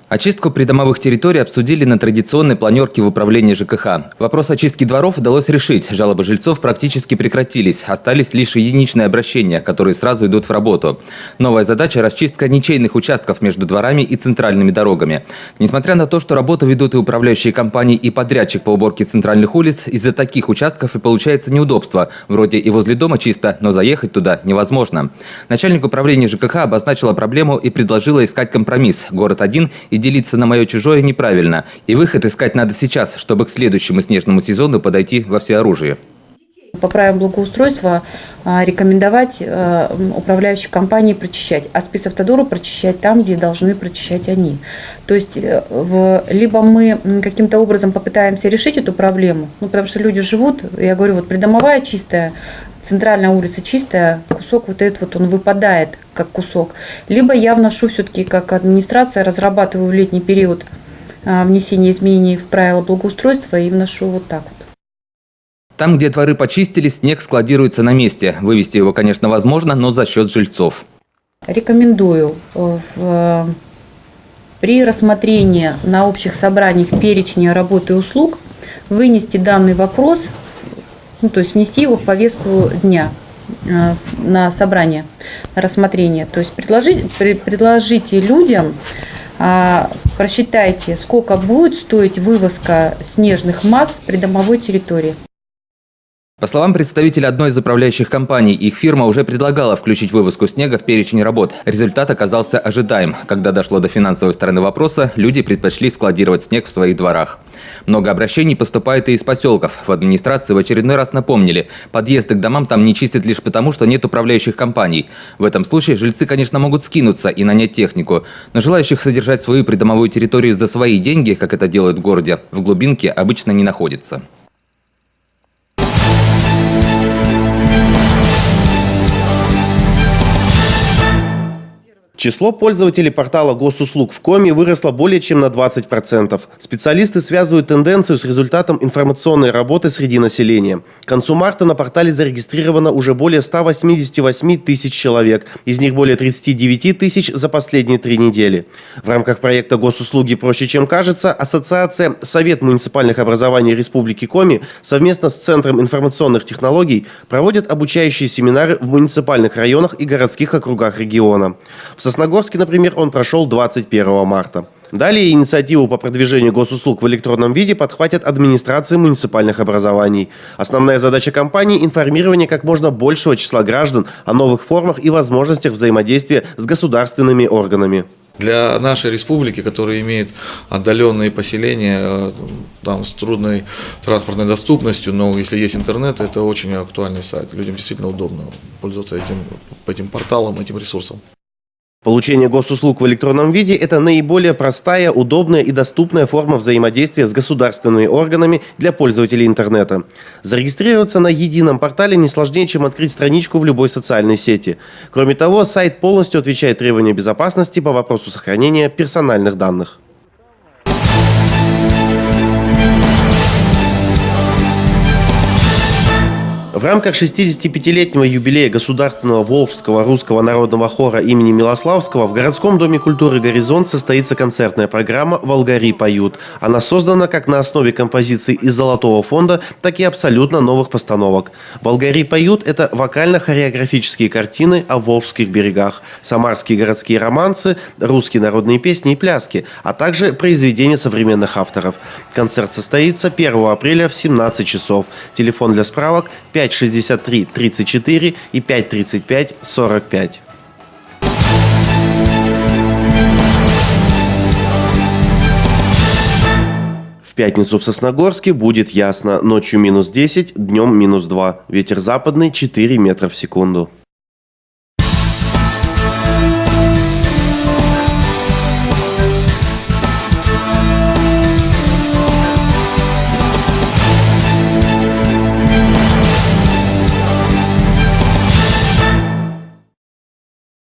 Очистку придомовых территорий обсудили на традиционной планерке в управлении ЖКХ. Вопрос очистки дворов удалось решить. Жалобы жильцов практически прекратились. Остались лишь единичные обращения, которые сразу идут в работу. Новая задача – расчистка ничейных участков между дворами и центральными дорогами. Несмотря на то, что работу ведут и управляющие компании, и подрядчик по уборке центральных улиц, из-за таких участков и получается неудобство. Вроде и возле дома чисто, но заехать туда невозможно. Начальник управления ЖКХ обозначила проблему и предложила искать компромисс. Город один – и делиться на мое-чужое неправильно. И выход искать надо сейчас, чтобы к следующему снежному сезону подойти во всеоружии. По правилам благоустройства рекомендовать управляющей компании прочищать, а спецавтодору прочищать там, где должны прочищать они. То есть либо мы каким-то образом попытаемся решить эту проблему, потому что люди живут, я говорю, вот придомовая чистая, центральная улица чистая, кусок вот этот вот он выпадает как кусок. Либо я вношу все-таки как администрация, разрабатываю в летний период внесение изменений в правила благоустройства и вношу вот так вот. Там, где дворы почистили, снег складируется на месте. Вывести его, конечно, возможно, но за счет жильцов. Рекомендую при рассмотрении на общих собраниях перечня работы и услуг вынести данный вопрос, то есть внести его в повестку дня на собрание, на рассмотрение. То есть предложите людям, просчитайте, сколько будет стоить вывозка снежных масс с придомовой территории. По словам представителя одной из управляющих компаний, их фирма уже предлагала включить вывозку снега в перечень работ. Результат оказался ожидаем. Когда дошло до финансовой стороны вопроса, люди предпочли складировать снег в своих дворах. Много обращений поступает и из поселков. В администрации в очередной раз напомнили, подъезды к домам там не чистят лишь потому, что нет управляющих компаний. В этом случае жильцы, конечно, могут скинуться и нанять технику. Но желающих содержать свою придомовую территорию за свои деньги, как это делают в городе, в глубинке обычно не находится. Число пользователей портала госуслуг в Коми выросло более чем на 20%. Специалисты связывают тенденцию с результатом информационной работы среди населения. К концу марта на портале зарегистрировано уже более 188 тысяч человек, из них более 39 тысяч за последние 3 недели. В рамках проекта «Госуслуги проще, чем кажется» Ассоциация «Совет муниципальных образований Республики Коми» совместно с Центром информационных технологий проводят обучающие семинары в муниципальных районах и городских округах региона. В Сосногорске, например, он прошел 21 марта. Далее инициативу по продвижению госуслуг в электронном виде подхватят администрации муниципальных образований. Основная задача компании – информирование как можно большего числа граждан о новых формах и возможностях взаимодействия с государственными органами. Для нашей республики, которая имеет отдаленные поселения там, с трудной транспортной доступностью, но если есть интернет, это очень актуальный сайт. Людям действительно удобно пользоваться этим порталом, этим ресурсом. Получение госуслуг в электронном виде – это наиболее простая, удобная и доступная форма взаимодействия с государственными органами для пользователей интернета. Зарегистрироваться на едином портале не сложнее, чем открыть страничку в любой социальной сети. Кроме того, сайт полностью отвечает требованиям безопасности по вопросу сохранения персональных данных. В рамках 65-летнего юбилея Государственного Волжского русского народного хора имени Милославского в городском доме культуры «Горизонт» состоится концертная программа «Волгари поют». Она создана как на основе композиций из Золотого фонда, так и абсолютно новых постановок. «Волгари поют» – это вокально-хореографические картины о волжских берегах, самарские городские романсы, русские народные песни и пляски, а также произведения современных авторов. Концерт состоится 1 апреля в 17 часов. Телефон для справок 563-34 и 535-45. В пятницу в Сосногорске будет ясно. Ночью -10, днем -2. Ветер западный 4 метра в секунду.